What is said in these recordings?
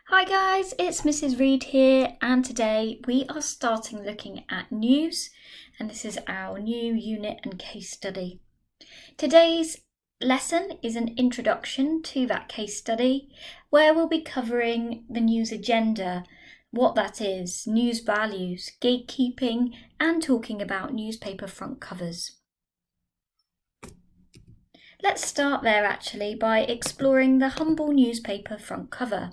Hi guys, it's Mrs. Reed here, and today we are starting looking at news, and this is our new unit and case study. Today's lesson is an introduction to that case study where we'll be covering the news agenda, what that is, news values, gatekeeping, and talking about newspaper front covers. Let's start there actually by exploring the humble newspaper front cover.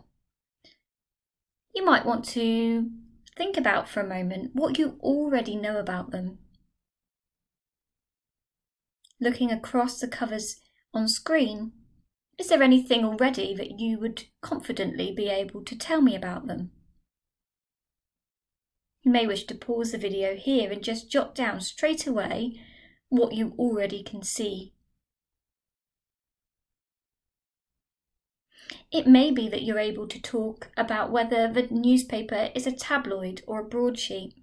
You might want to think about for a moment what you already know about them. Looking across the covers on screen, is there anything already that you would confidently be able to tell me about them? You may wish to pause the video here and just jot down straight away what you already can see. It may be that you're able to talk about whether the newspaper is a tabloid or a broadsheet.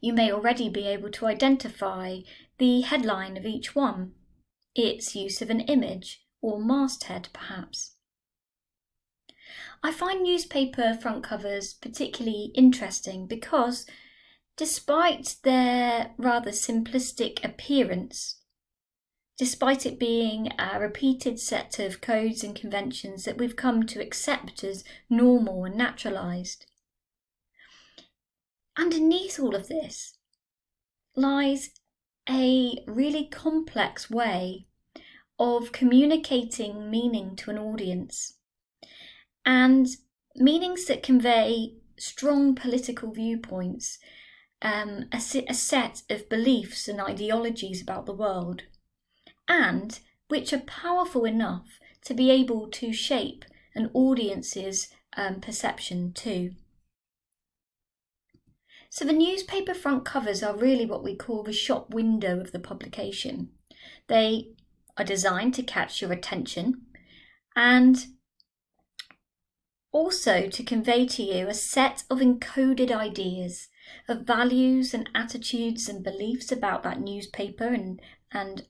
You may already be able to identify the headline of each one, its use of an image or masthead perhaps. I find newspaper front covers particularly interesting because, despite their rather simplistic appearance, despite it being a repeated set of codes and conventions that we've come to accept as normal and naturalised, underneath all of this lies a really complex way of communicating meaning to an audience, and meanings that convey strong political viewpoints, a set of beliefs and ideologies about the world, and which are powerful enough to be able to shape an audience's perception too. So the newspaper front covers are really what we call the shop window of the publication. They are designed to catch your attention and also to convey to you a set of encoded ideas of values and attitudes and beliefs about that newspaper and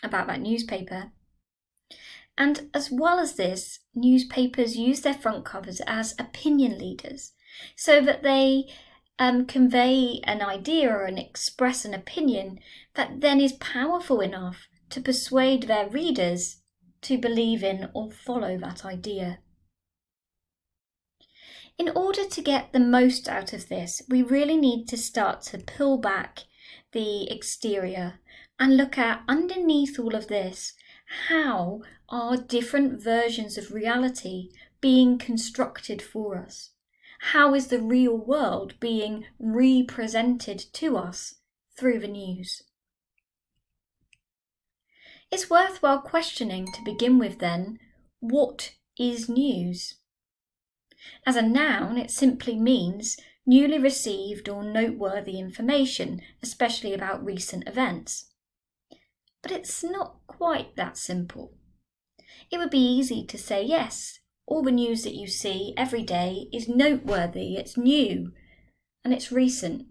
about that newspaper. And as well as this, newspapers use their front covers as opinion leaders so that they convey an idea or express an opinion that then is powerful enough to persuade their readers to believe in or follow that idea. In order to get the most out of this, we really need to start to peel back the exterior and look at, underneath all of this, how are different versions of reality being constructed for us? How is the real world being represented to us through the news? It's worthwhile questioning to begin with then, what is news? As a noun, it simply means newly received or noteworthy information, especially about recent events. But it's not quite that simple. It would be easy to say, yes, all the news that you see every day is noteworthy, it's new, and it's recent.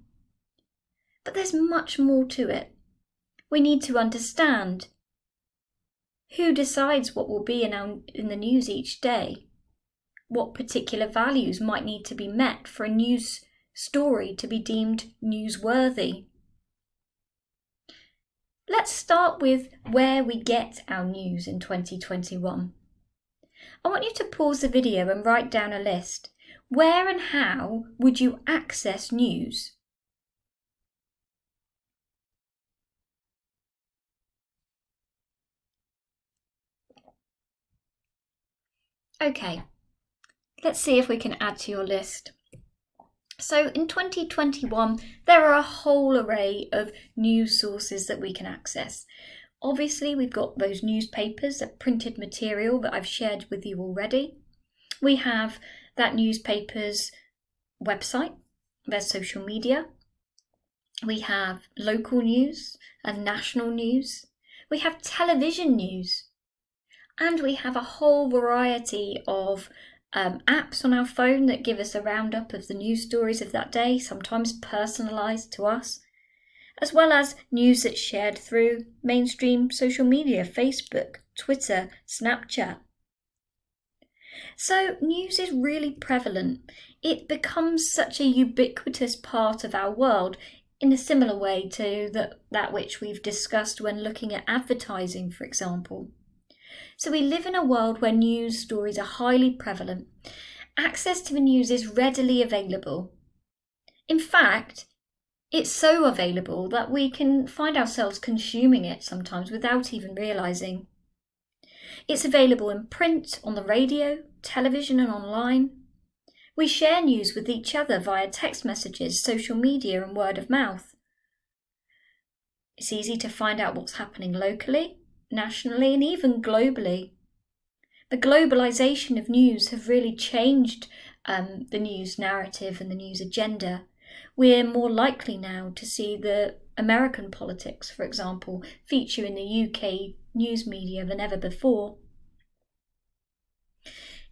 But there's much more to it. We need to understand who decides what will be in the news each day. What particular values might need to be met for a news story to be deemed newsworthy. Let's start with where we get our news in 2021. I want you to pause the video and write down a list. Where and how would you access news? Okay, let's see if we can add to your list. So in 2021, there are a whole array of news sources that we can access. Obviously, we've got those newspapers, that printed material that I've shared with you already. We have that newspaper's website, their social media. We have local news and national news. We have television news. And we have a whole variety of apps on our phone that give us a roundup of the news stories of that day, sometimes personalised to us. as well as news that's shared through mainstream social media, Facebook, Twitter, Snapchat. So news is really prevalent. It becomes such a ubiquitous part of our world in a similar way to that which we've discussed when looking at advertising, for example. So we live in a world where news stories are highly prevalent. Access to the news is readily available. In fact, it's so available that we can find ourselves consuming it sometimes without even realising. It's available in print, on the radio, television and online. We share news with each other via text messages, social media and word of mouth. It's easy to find out what's happening locally, nationally and even globally. The globalisation of news have really changed the news narrative and the news agenda. We're more likely now to see the American politics, for example, feature in the UK news media than ever before.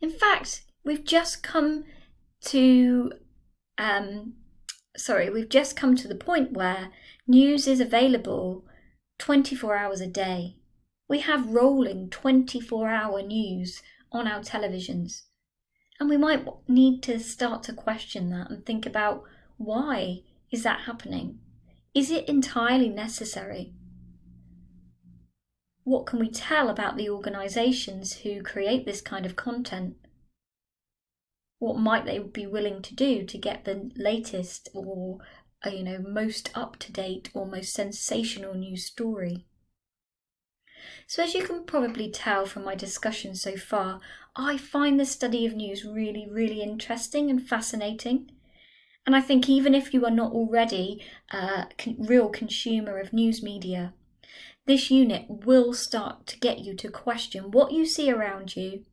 In fact, we've just come to the point where news is available 24 hours a day. We have rolling 24-hour news on our televisions. And we might need to start to question that and think about, why is that happening? Is it entirely necessary? What can we tell about the organisations who create this kind of content? What might they be willing to do to get the latest or most up-to-date or most sensational news story? So as you can probably tell from my discussion so far, I find the study of news really, really interesting and fascinating. And I think even if you are not already a real consumer of news media, this unit will start to get you to question what you see around you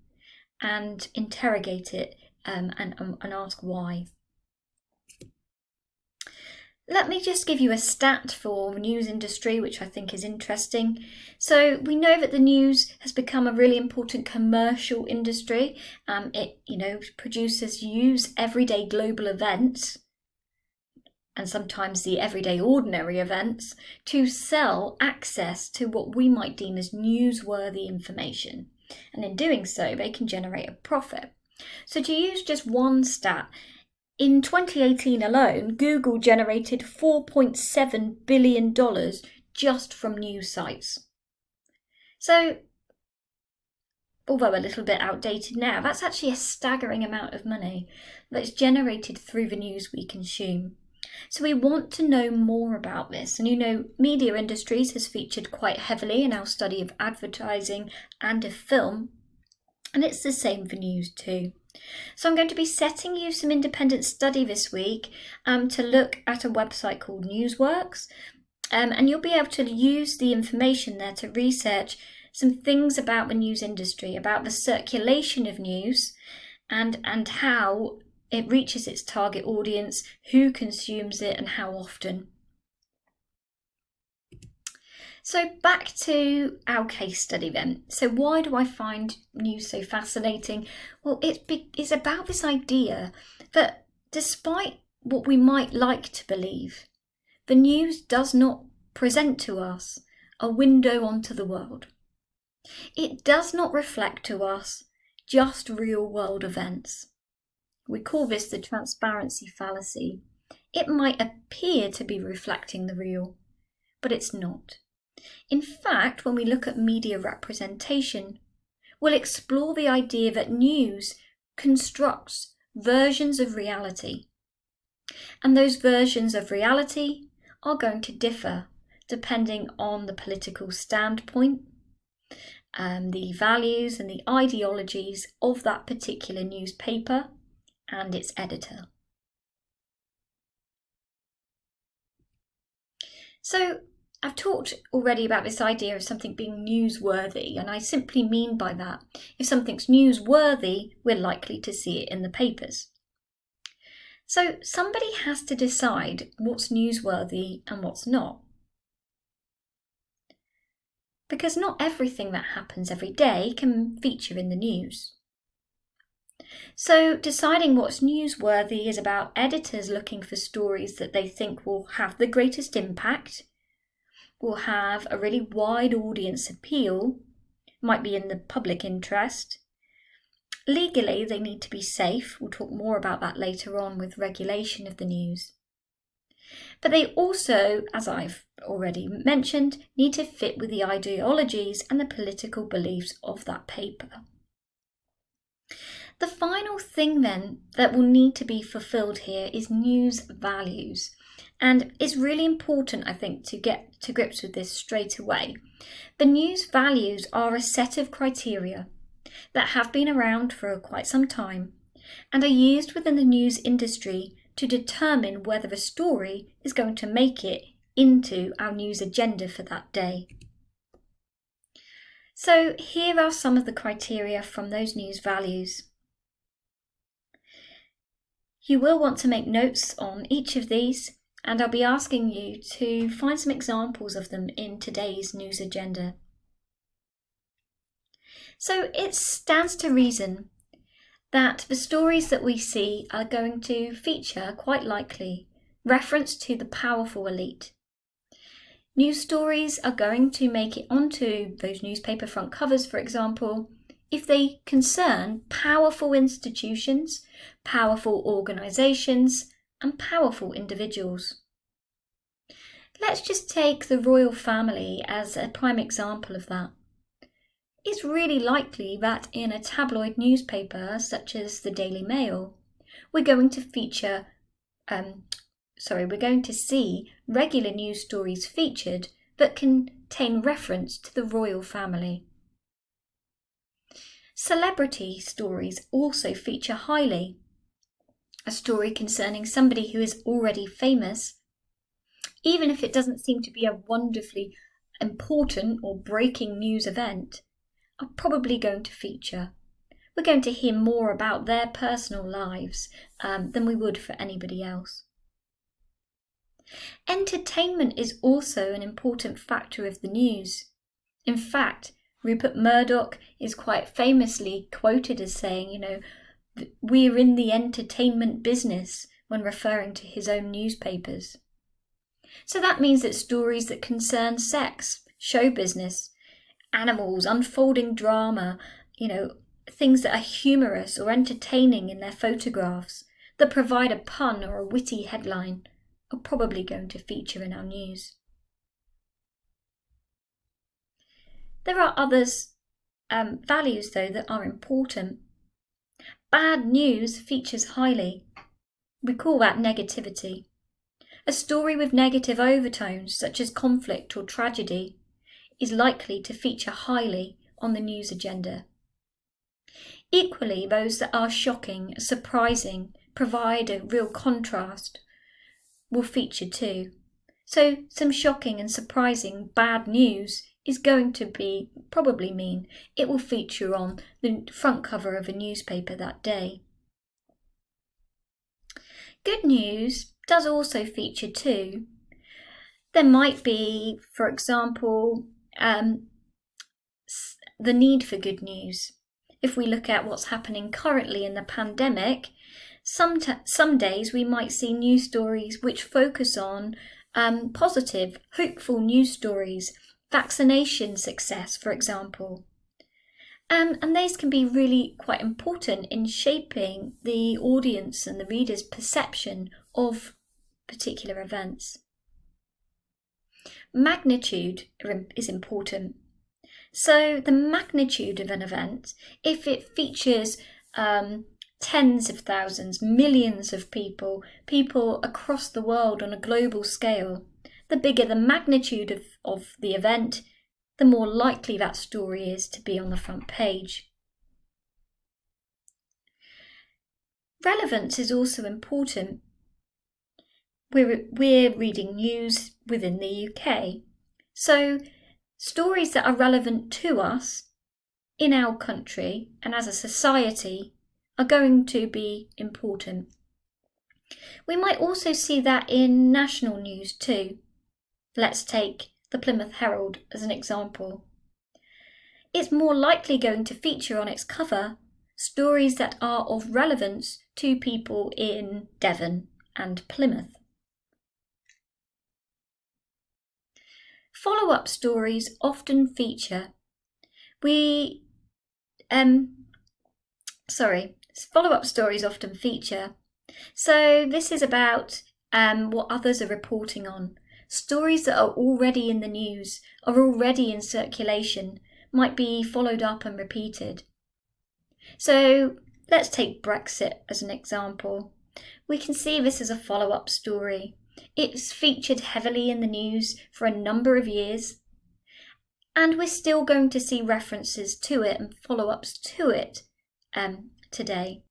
and interrogate it and ask why. Let me just give you a stat for the news industry, which I think is interesting. So we know that the news has become a really important commercial industry. Producers use everyday global events and sometimes the everyday ordinary events to sell access to what we might deem as newsworthy information. And in doing so, they can generate a profit. So to use just one stat, in 2018 alone, Google generated $4.7 billion just from news sites. So, although a little bit outdated now, that's actually a staggering amount of money that's generated through the news we consume. So we want to know more about this. And Media Industries has featured quite heavily in our study of advertising and of film. And it's the same for news too. So I'm going to be setting you some independent study this week to look at a website called Newsworks. And you'll be able to use the information there to research some things about the news industry, about the circulation of news and how it reaches its target audience, who consumes it and how often. So back to our case study then. So why do I find news so fascinating? Well, it's about this idea that despite what we might like to believe, the news does not present to us a window onto the world. It does not reflect to us just real world events. We call this the transparency fallacy. It might appear to be reflecting the real, but it's not. In fact, when we look at media representation, we'll explore the idea that news constructs versions of reality. And those versions of reality are going to differ depending on the political standpoint, the values and the ideologies of that particular newspaper and its editor. So I've talked already about this idea of something being newsworthy, and I simply mean by that, if something's newsworthy, we're likely to see it in the papers. So somebody has to decide what's newsworthy and what's not. Because not everything that happens every day can feature in the news. So deciding what's newsworthy is about editors looking for stories that they think will have the greatest impact, will have a really wide audience appeal, might be in the public interest. Legally, they need to be safe. We'll talk more about that later on with regulation of the news. But they also, as I've already mentioned, need to fit with the ideologies and the political beliefs of that paper. The final thing then that will need to be fulfilled here is news values. And it's really important, I think, to get to grips with this straight away. The news values are a set of criteria that have been around for quite some time and are used within the news industry to determine whether a story is going to make it into our news agenda for that day. So here are some of the criteria from those news values. You will want to make notes on each of these, and I'll be asking you to find some examples of them in today's news agenda. So it stands to reason that the stories that we see are going to feature, quite likely, reference to the powerful elite. News stories are going to make it onto those newspaper front covers, for example, if they concern powerful institutions, powerful organisations, and powerful individuals. Let's just take the royal family as a prime example of that. It's really likely that in a tabloid newspaper such as the Daily Mail, we're going to see regular news stories featured that contain reference to the royal family. Celebrity stories also feature highly. A story concerning somebody who is already famous, even if it doesn't seem to be a wonderfully important or breaking news event, are probably going to feature. We're going to hear more about their personal lives than we would for anybody else. Entertainment is also an important factor of the news. In fact, Rupert Murdoch is quite famously quoted as saying, we're in the entertainment business when referring to his own newspapers. So that means that stories that concern sex, show business, animals, unfolding drama, things that are humorous or entertaining in their photographs, that provide a pun or a witty headline, are probably going to feature in our news. There are others values, though, that are important. Bad news features highly. We call that negativity. A story with negative overtones, such as conflict or tragedy, is likely to feature highly on the news agenda. Equally, those that are shocking, surprising, provide a real contrast, will feature too. So some shocking and surprising bad news is going to probably mean it will feature on the front cover of a newspaper that day. Good news does also feature too. There might be, for example, the need for good news. If we look at what's happening currently in the pandemic, some days we might see news stories which focus on positive, hopeful news stories, vaccination success, for example. And these can be really quite important in shaping the audience and the reader's perception of particular events. Magnitude is important. So the magnitude of an event, if it features tens of thousands, millions of people across the world on a global scale, the bigger the magnitude of the event, the more likely that story is to be on the front page. Relevance is also important. We're reading news within the UK, so stories that are relevant to us in our country and as a society are going to be important. We might also see that in national news too. Let's take the Plymouth Herald as an example. It's more likely going to feature on its cover stories that are of relevance to people in Devon and Plymouth. Follow-up stories often feature follow-up stories often feature. So this is about what others are reporting on. Stories that are already in the news, are already in circulation, might be followed up and repeated. So let's take Brexit as an example. We can see this as a follow-up story. It's featured heavily in the news for a number of years, and we're still going to see references to it and follow-ups to it today.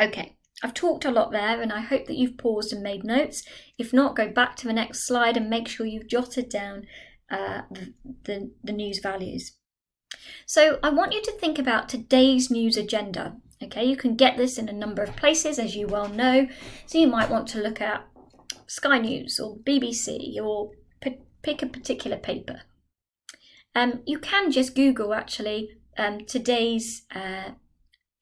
Okay, I've talked a lot there, and I hope that you've paused and made notes. If not, go back to the next slide and make sure you've jotted down the news values. So I want you to think about today's news agenda. Okay, you can get this in a number of places, as you well know. So you might want to look at Sky News or BBC, or pick a particular paper. You can just Google actually today's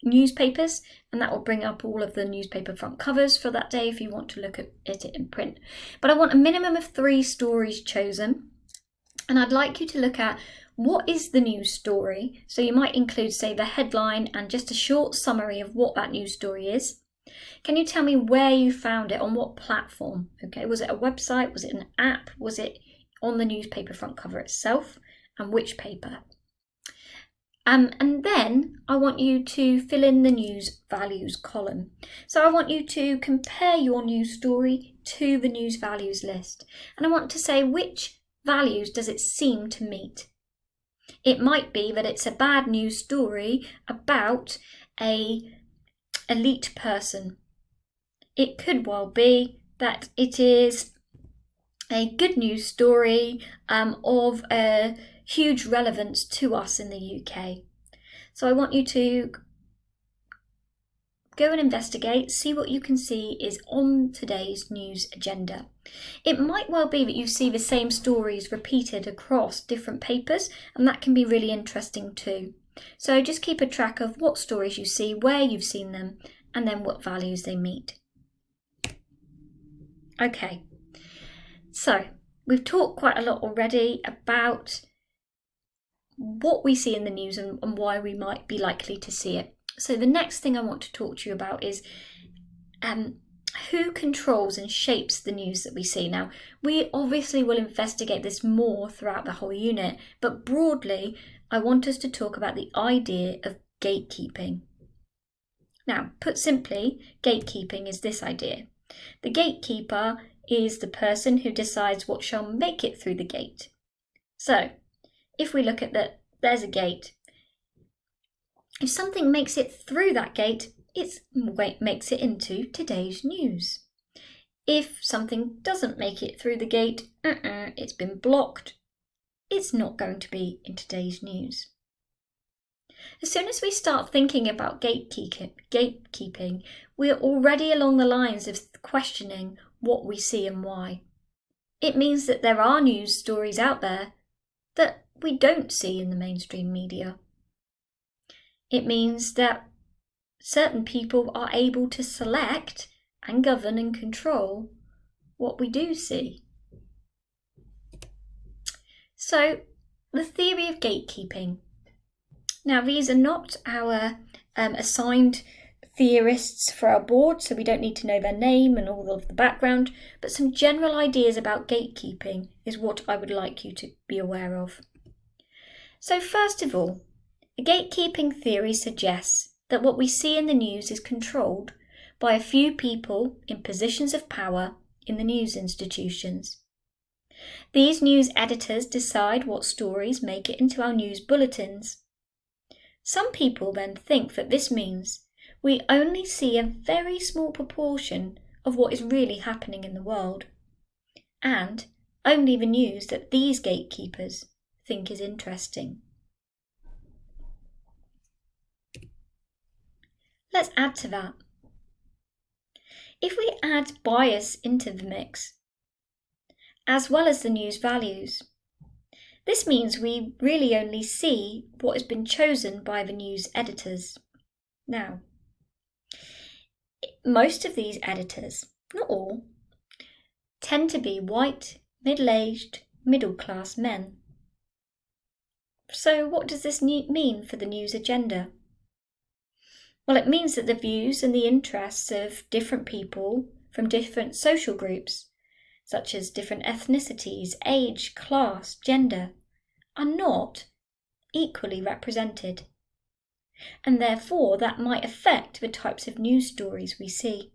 newspapers, and that will bring up all of the newspaper front covers for that day if you want to look at it in print. But I want a minimum of 3 stories chosen, and I'd like you to look at what is the news story. So you might include, say, the headline and just a short summary of what that news story is. Can you tell me where you found it, on what platform? Okay, was it a website? Was it an app? Was it on the newspaper front cover itself? And which paper? And then I want you to fill in the news values column. So I want you to compare your news story to the news values list. And I want to say, which values does it seem to meet? It might be that it's a bad news story about a elite person. It could well be that it is a good news story of a huge relevance to us in the UK. So I want you to go and investigate, see what you can see is on today's news agenda. It might well be that you see the same stories repeated across different papers, and that can be really interesting too. So just keep a track of what stories you see, where you've seen them, and then what values they meet. Okay, so we've talked quite a lot already about what we see in the news and why we might be likely to see it. So the next thing I want to talk to you about is who controls and shapes the news that we see. Now, we obviously will investigate this more throughout the whole unit, but broadly, I want us to talk about the idea of gatekeeping. Now, put simply, gatekeeping is this idea. The gatekeeper is the person who decides what shall make it through the gate. So, if we look at that, there's a gate. If something makes it through that gate, it makes it into today's news. If something doesn't make it through the gate, it's been blocked, it's not going to be in today's news. As soon as we start thinking about gatekeeping, we're already along the lines of questioning what we see and why. It means that there are news stories out there that we don't see in the mainstream media. It means that certain people are able to select and govern and control what we do see. So, the theory of gatekeeping. Now, these are not our assigned theorists for our board, so we don't need to know their name and all of the background, but some general ideas about gatekeeping is what I would like you to be aware of. So first of all, a gatekeeping theory suggests that what we see in the news is controlled by a few people in positions of power in the news institutions. These news editors decide what stories make it into our news bulletins. Some people then think that this means we only see a very small proportion of what is really happening in the world, and only the news that these gatekeepers think is interesting. Let's add to that. If we add bias into the mix, as well as the news values, this means we really only see what has been chosen by the news editors. Now, most of these editors, not all, tend to be white, middle-aged, middle-class men. So what does this mean for the news agenda? Well, it means that the views and the interests of different people from different social groups, such as different ethnicities, age, class, gender, are not equally represented. And therefore that might affect the types of news stories we see.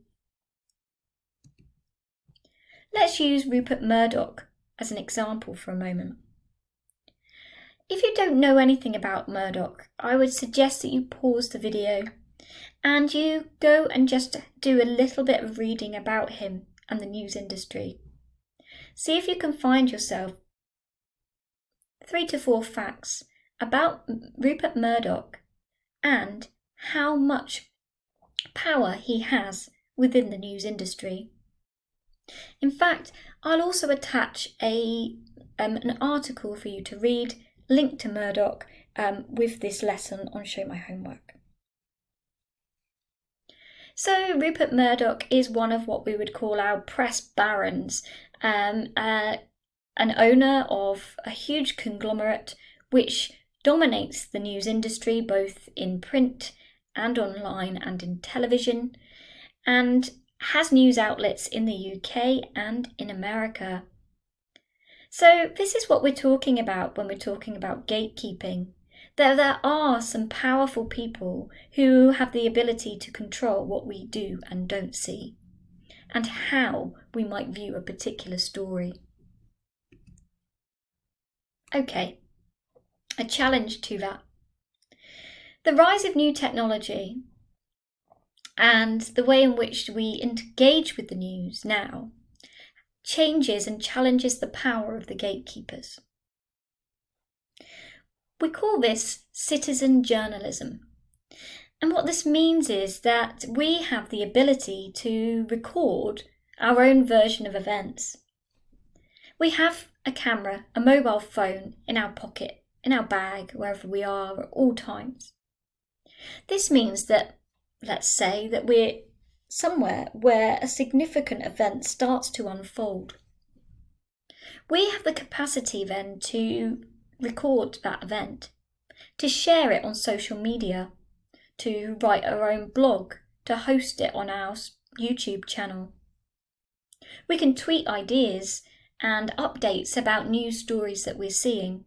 Let's use Rupert Murdoch as an example for a moment. If you don't know anything about Murdoch, I would suggest that you pause the video and you go and just do a little bit of reading about him and the news industry. See if you can find yourself 3 to 4 facts about Rupert Murdoch and how much power he has within the news industry. In fact, I'll also attach an article for you to read, linked to Murdoch, with this lesson on Show My Homework. So Rupert Murdoch is one of what we would call our press barons, an owner of a huge conglomerate which dominates the news industry both in print and online and in television, and has news outlets in the UK and in America. So this is what we're talking about when we're talking about gatekeeping. There are some powerful people who have the ability to control what we do and don't see, and how we might view a particular story. Okay, a challenge to that. The rise of new technology and the way in which we engage with the news now changes and challenges the power of the gatekeepers. We call this citizen journalism. And what this means is that we have the ability to record our own version of events. We have a camera, a mobile phone in our pocket, in our bag, wherever we are at all times. This means that, let's say, that we're somewhere where a significant event starts to unfold. We have the capacity then to record that event, to share it on social media, to write our own blog, to host it on our YouTube channel. We can tweet ideas and updates about news stories that we're seeing.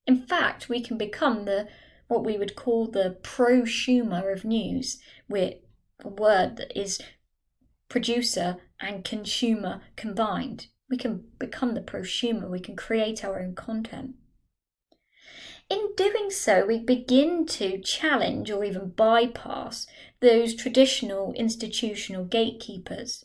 In fact, we can become what we would call the prosumer of news, with a word that is producer and consumer combined. We can become the prosumer, we can create our own content. In doing so, we begin to challenge or even bypass those traditional institutional gatekeepers.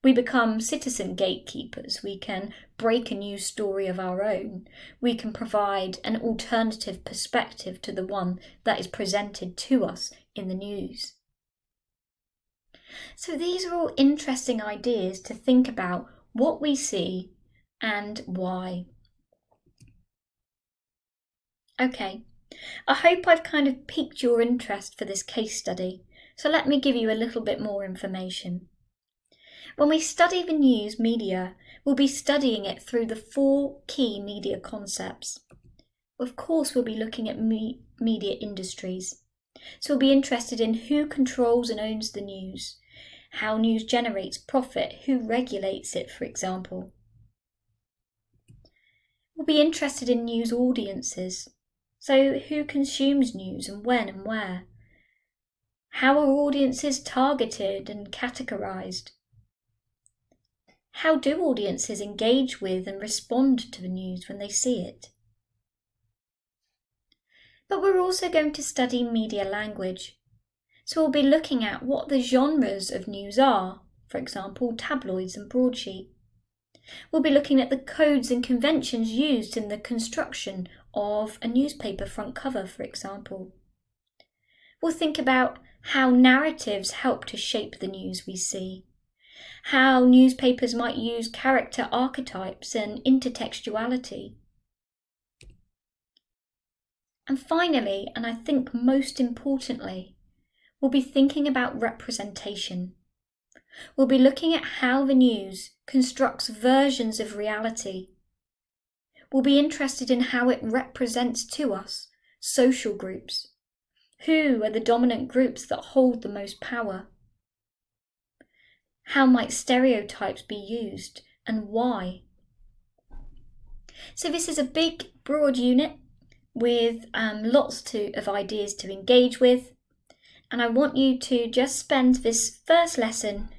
We become citizen gatekeepers. We can break a news story of our own. We can provide an alternative perspective to the one that is presented to us in the news. So these are all interesting ideas to think about what we see and why. Okay, I hope I've kind of piqued your interest for this case study, so let me give you a little bit more information. When we study the news media, we'll be studying it through the 4 key media concepts. Of course, we'll be looking at media industries. So we'll be interested in who controls and owns the news, how news generates profit, who regulates it, for example. We'll be interested in news audiences. So who consumes news and when and where? How are audiences targeted and categorised? How do audiences engage with and respond to the news when they see it? But we're also going to study media language. So we'll be looking at what the genres of news are, for example, tabloids and broadsheet. We'll be looking at the codes and conventions used in the construction of a newspaper front cover, for example. We'll think about how narratives help to shape the news we see, how newspapers might use character archetypes and intertextuality. And finally, and I think most importantly, we'll be thinking about representation. We'll be looking at how the news constructs versions of reality. We'll be interested in how it represents to us social groups. Who are the dominant groups that hold the most power? How might stereotypes be used and why? So this is a big, broad unit with lots of ideas to engage with. And I want you to just spend this first lesson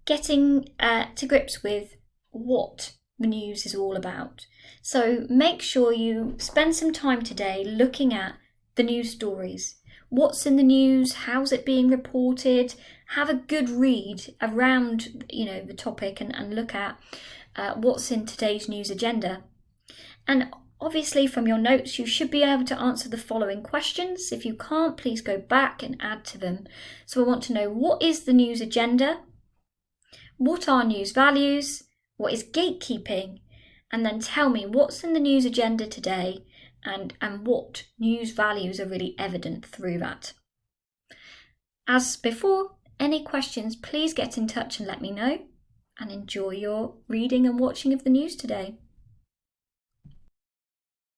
getting to grips with what the news is all about. So make sure you spend some time today looking at the news stories. What's in the news? How's it being reported? Have a good read around the topic and look at what's in today's news agenda. And obviously from your notes you should be able to answer the following questions. If you can't, please go back and add to them. So I want to know, what is the news agenda? What are news values? What is gatekeeping? And then tell me what's in the news agenda today and what news values are really evident through that. As before, any questions, please get in touch and let me know, and enjoy your reading and watching of the news today.